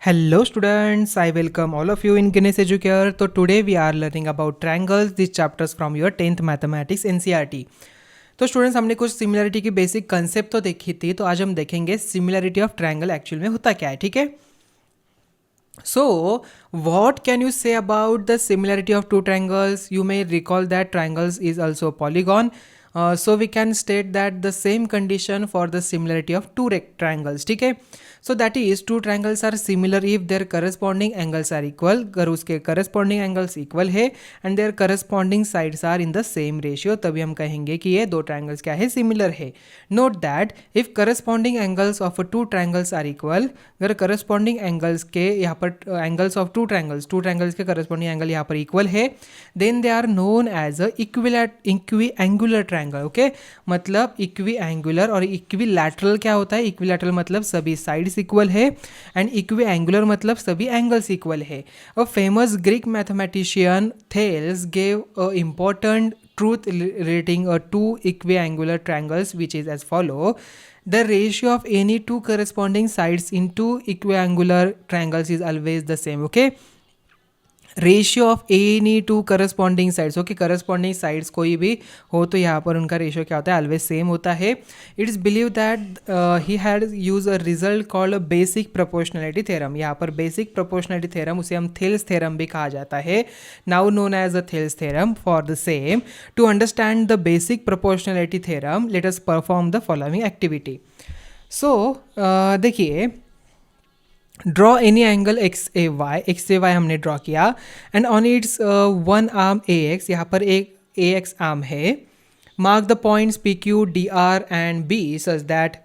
Hello students, I welcome all of you in Guinness Educare. So today we are learning about triangles, these chapters from your 10th mathematics NCERT. तो students हमने कुछ similarity की basic concept तो देखी थी, तो आज हम देखेंगे सिमिलरिटी ऑफ ट्रायंगल एक्चुअल में होता क्या है, ठीक है. So what can you say about the similarity of two triangles? You may recall that triangles is also polygon. So we can state that the same condition for the similarity of two triangles, ठीक है. So that is two triangles are similar if their corresponding angles are equal. अगर उसके corresponding angles equal है and their corresponding sides are in the same ratio, तभी हम कहेंगे कि ये दो triangles क्या है, similar है. Note that if corresponding angles of two triangles are equal, अगर corresponding angles के यहाँ पर angles of two triangles के corresponding angle यहाँ पर equal है, then they are known as a equiangular triangle. Okay, मतलब equiangular और equilateral क्या होता है, equilateral मतलब सभी sides इक्वल है एंड इक्विएंगुलर मतलब सभी एंगल्स इक्वल है. A famous Greek mathematician Thales gave a important truth relating two equiangular triangles, which is as follow: the ratio of any two corresponding sides in two equiangular triangles is always the same. Okay, ratio of any two corresponding sides. Okay, corresponding sides कोई भी हो तो यहाँ पर उनका ratio क्या होता है, ऑलवेज सेम होता है. It is believe that he had use a result called basic proportionality theorem. यहाँ पर बेसिक प्रोपोर्शनलिटी थ्योरम, उसे हम थेल्स थ्योरम भी कहा जाता है, now known as a Thales theorem. For the same, to understand the basic proportionality theorem, let us perform the following activity. So देखिए, draw any angle X A Y हमने draw किया and on its one arm A X, यहाँ पर एक A X arm है. Mark the points P Q D R and B such that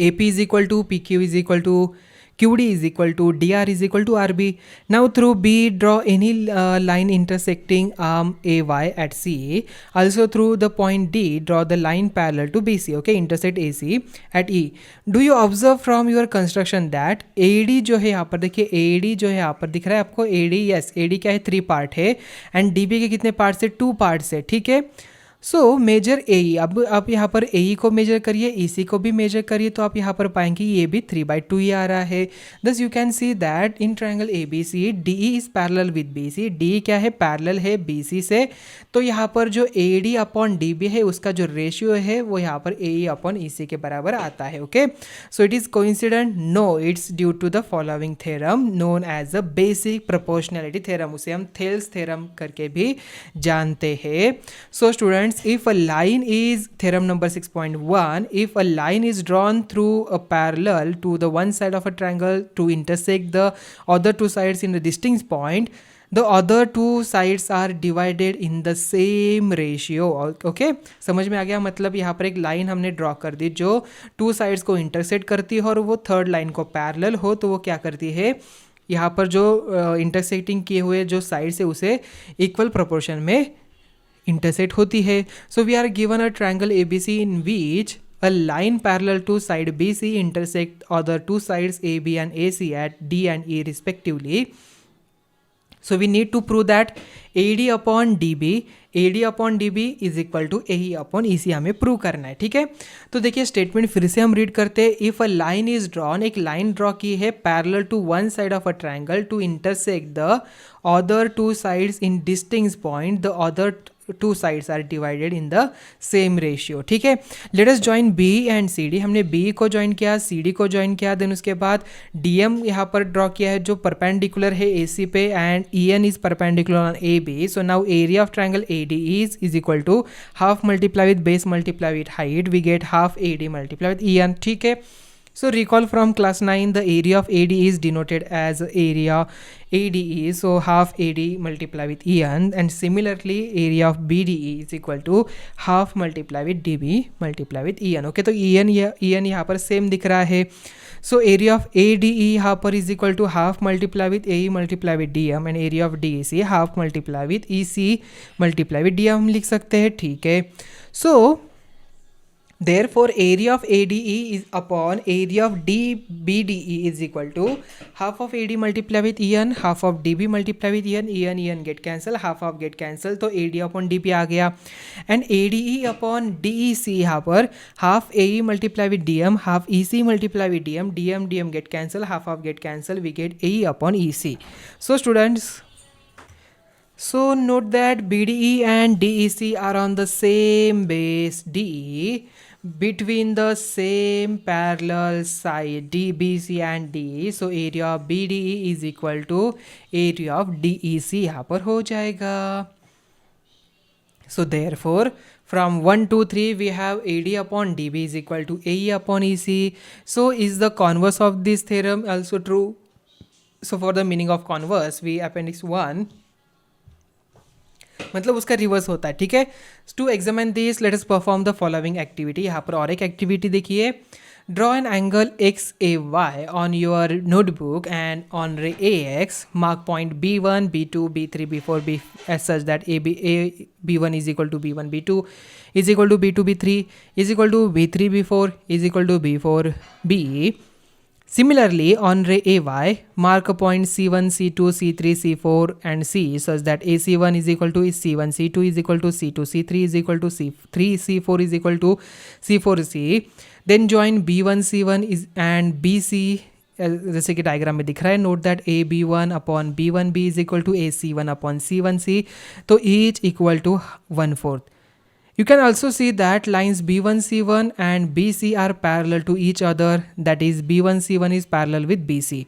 A P is equal to P Q is equal to QD is equal to DR is equal to RB. Now through B, draw any line intersecting arm AY at C. Also through the point D, draw the line parallel to BC. Okay, intersect AC at E. Do you observe from your construction that AD जो है यहाँ पर देखिए, AD जो है यहाँ पर दिख रहा है आपको, AD, yes, AD क्या है, 3 पार्ट है एंड DB के कितने पार्ट है, 2 पार्ट है, ठीक है. सो मेजर ए ई. अब आप यहाँ पर ए ई को मेजर करिए, ई सी को भी मेजर करिए, तो आप यहाँ पर पाएंगे ये भी 3/2 ही आ रहा है. Thus you can see that in triangle A B C D E is parallel with B C. D क्या है, पैरेलल है बी सी से. तो यहाँ पर जो A D upon D B है उसका जो रेशियो है वो यहाँ पर ए ई अपॉन ई सी के बराबर आता है. Okay, so it is coincident? No, it's due to the following theorem known as a basic proportionality theorem. उसे हम थेल्स थ्योरम करके भी जानते हैं. So student, if a line is, theorem number 6.1, if a line is drawn through a parallel to the one side of a triangle to intersect the other two sides in a distinct point, the other two sides are divided in the same ratio. Okay, समझ में आ गया. मतलब यहाँ पर एक line हमने draw कर दी जो टू साइड्स को इंटरसेक्ट करती है और वो थर्ड लाइन को पैरेलल हो, तो वो क्या करती है, यहाँ पर जो इंटरसेक्टिंग किए हुए जो साइड्स है उसे इक्वल प्रोपोर्शन में intersect होती है. So we are given a triangle ABC in which a line parallel to side BC intersect other two sides AB and AC at D and E respectively. So we need to prove that AD upon DB is equal to AE upon EC हमें prove करना है, ठीक है. तो देखिए statement फिर से हम रीड करते हैं. If a line is drawn, एक लाइन ड्रॉ की है parallel to one side of a triangle to intersect the other two sides in distinct point, the other two sides are divided in the same ratio. ठीक है, let us join B and CD. हमने B को join किया, CD को join किया, then उसके बाद DM यहाँ पर ड्रॉ किया है जो परपेंडिकुलर है AC पे and EN is perpendicular on AB. So now area of triangle AD is equal to half multiply with base multiply with height, we get half AD multiply with EN. ठीक है. So recall from class 9, the area of AD is denoted as area ADE, so half AD multiply with EN, and similarly area of BDE is equal to half multiply with DB multiply with EN. Okay, तो EN यहाँ पर same दिख रहा है. So area of ADE यहाँ पर is equal to half multiply with AE multiply with DM, and area of DEC half multiply with EC multiply with DM हम लिख सकते हैं. ठीक है. So Therefore, area of ADE is upon area of DBDE is equal to half of AD multiply with EN, half of DB multiply with EN get cancel, half get cancel, तो AD upon DP आ गया. And ADE upon DEC यहाँ पर half AE multiply with DM, half EC multiply with DM get cancel, half get cancel, we get AE upon EC. So students, so note that BDE and DEC are on the same base DE between the same parallel side DBC and DE. So area of BDE is equal to area of DEC यहाँ पर हो जाएगा. So therefore from 1 to 3 we have AD upon DB is equal to AE upon EC. So is the converse of this theorem also true? So for the meaning of converse we appendix 1 मतलब उसका reverse होता है. ठीक है. To examine this let us perform the following activity. यहाँ पर और एक एक्टिविटी देखिए. Draw an angle X A Y on your notebook and on ray A X mark point B1 B2 B3 B4 B as such that a B1 is equal to B1 B2 is equal to B2 B3 is equal to B3 B4 is equal to B4 B. Similarly, on ray AY, mark a point C1, C2, C3, C4 and C such that AC1 is equal to C1, C2 is equal to C2, C3 is equal to C3, C4 is equal to C4C. Then join B1, C1 is and BC जैसे कि diagram में दिख रहा है. Note that AB1 upon B1B is equal to AC1 upon C1C. तो each equal to 1/4. You can also see that lines B1C1 and BC are parallel to each other, that is B1C1 is parallel with BC.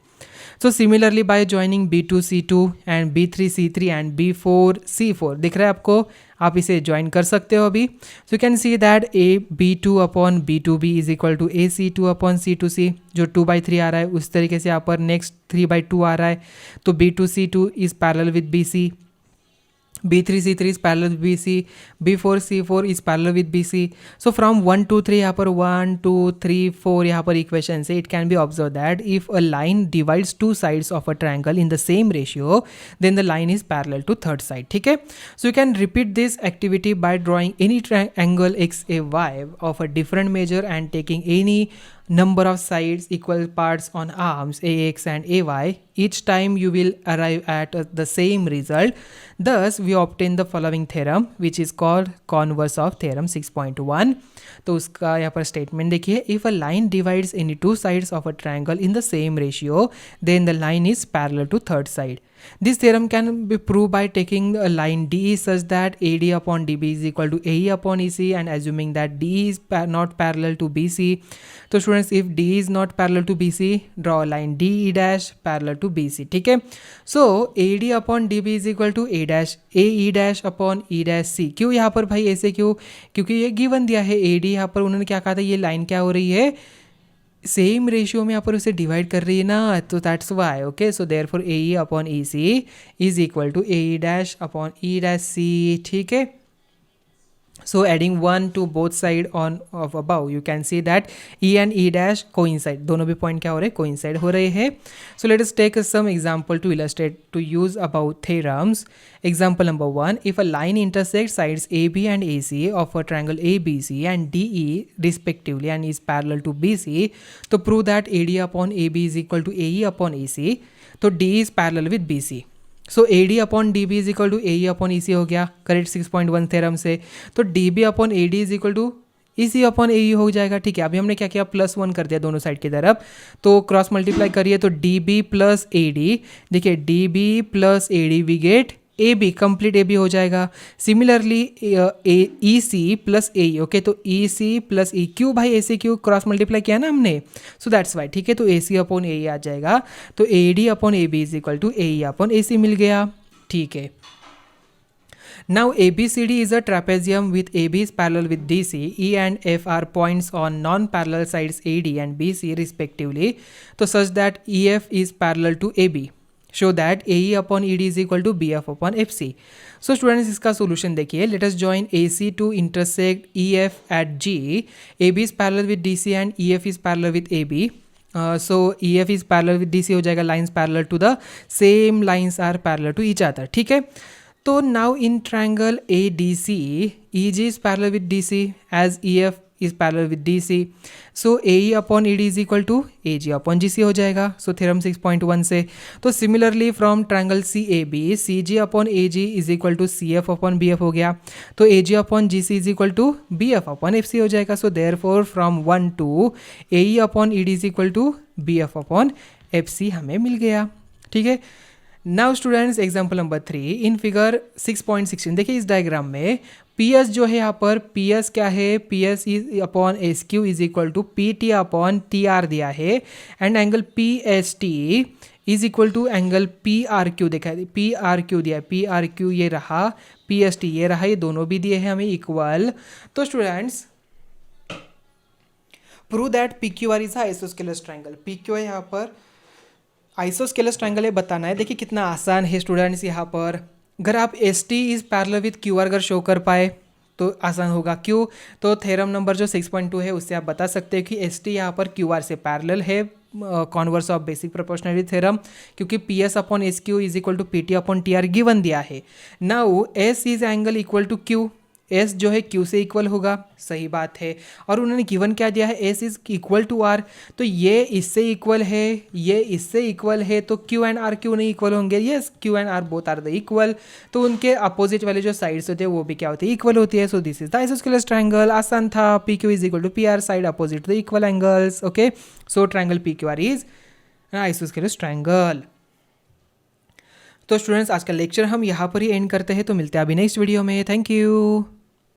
So similarly by joining B2C2 and B3C3 and B4C4 दिख रहा है आपको, आप इसे join कर सकते हो अभी. So you can see that A B2 upon B2B is equal to AC2 upon C2C जो 2/3 आ रहा है. उस तरीके से यहाँ पर नेक्स्ट 3/2 आ रहा है. तो B2C2 is parallel with BC. B3C3 is parallel with BC, B4C4 is parallel with BC. So from 1 to 3 यहाँ पर 1 2 3 4 यहाँ पर equation से it can be observed that if a line divides two sides of a triangle in the same ratio, then the line is parallel to third side. ठीक है. So you can repeat this activity by drawing any triangle XAY of a different measure and taking any number of sides equal parts on arms AX and AY. Each time you will arrive at the same result. Thus we obtain the following theorem which is called converse of theorem 6.1. तो उसका यहाँ पर statement देखिए. If a line divides any two sides of a triangle in the same ratio then the line is parallel to third side. This theorem can be proved by taking a line DE such that AD upon DB is equal to AE upon EC and assuming that DE is not parallel to BC. So students, if DE is not parallel to BC, draw a line DE dash parallel to BC. ठीक है. So AD upon DB is equal to A dash AE dash upon E dash C. क्यों यहाँ पर भाई ऐसे क्यों? क्योंकि ये गिवन दिया है AD. यहाँ पर उन्होंने क्या कहा था, ये लाइन क्या हो रही है, सेम रेशियो में यहाँ पर उसे डिवाइड कर रही है ना, तो that's why. Okay. So therefore A E upon E C is equal to A E dash upon E dash C. ठीक है. So adding 1 to both side on of above, you can see that E and E dash coincide. दोनों भी point क्या हो रहे हैं, coincide हो रहे हैं. So let us take some example to illustrate to use about theorems. Example number 1, if a line intersects sides AB and AC of a triangle ABC and DE respectively and is parallel to BC, तो prove that AD upon AB is equal to AE upon AC. तो D is parallel with BC. So A D upon D B is equal to A E upon E C हो गया correct 6.1 theorem से. तो D B upon A D is equal to E C upon A E हो जाएगा. ठीक है. अभी हमने क्या किया, +1 कर दिया दोनों साइड की तरफ. तो क्रॉस मल्टीप्लाई करिए तो D B plus A D. देखिए D B plus A D we get A B, complete A B हो जाएगा. Similarly E C plus A E. Okay. तो E C plus E Q, भाई A C Q cross multiply किया ना हमने, so that's why. ठीक है. तो ए सी अपॉन ए ई आ जाएगा. तो A D upon A B is equal to A E upon A C मिल गया. ठीक है. Now ABCD is a trapezium with AB is parallel with DC. E and F are points on non-parallel sides AD and BC respectively. So such that EF is parallel to AB. Show that AE upon ED is equal to BF upon FC. So students, इसका solution देखिए. Let us join AC to intersect EF at G. AB is parallel with DC and EF is parallel with AB. So EF is parallel with DC हो जाएगा. Lines parallel to the same lines are parallel to each other. ठीक है. तो now in triangle ADC, EG is parallel with DC as EF is parallel with D C, so A E upon E D is equal to A G upon G C हो जाएगा. सो theorem 6.1 से. तो similarly from triangle C A B, C G upon A G is equal to C F upon B F हो गया. तो A G upon G C is equal to B F upon F C हो जाएगा. So there four from 1 to A E upon E D is equal to B F upon F C हमें मिल गया. ठीक है. Now students example number 3 in figure 6.16. देखिए इस diagram में पी एस जो है यहाँ पर पी एस क्या है, P S is upon S Q is equal to P T upon T R दिया है. And angle P S T is equal to angle P R Q देखा है, पी आर क्यू दिया है, P R Q ये रहा, P S T ये रहा, ये दोनों भी दिए हैं हमें इक्वल. तो students prove that P Q R is isosceles triangle. P Q है यहाँ पर आइसोस्केलस ट्रायंगल है बताना है. देखिए कितना आसान है स्टूडेंट्स. यहाँ पर अगर आप S T is parallel with Q R अगर शो कर पाए तो आसान होगा. क्यों? तो थ्योरम नंबर जो 6.2 है उससे आप बता सकते हैं कि एस टी यहाँ पर क्यू आर से पैरेलल है, converse of basic proportionality theorem, क्योंकि P S upon S Q is equal to P T upon T R given दिया है. Now S is angle equal to Q, S जो है Q से equal होगा, सही बात है. और उन्होंने गिवन क्या दिया है, S is equal to R, तो ये इससे इक्वल है, ये इससे इक्वल है, तो क्यू एंड आर क्यों नहीं इक्वल होंगे. Yes, Q and R both are the equal, तो उनके अपोजिट वाले जो साइड्स होते हैं वो भी क्या होते हैं, इक्वल होती है. So this is the isosceles triangle. आसान था. P Q is equal to P R, side opposite the equal angles. Okay, so triangle P Q R is isosceles triangle. तो स्टूडेंट्स आज का लेक्चर हम यहाँ पर ही एंड करते हैं. तो मिलते हैं अभी नेक्स्ट वीडियो में. Thank you.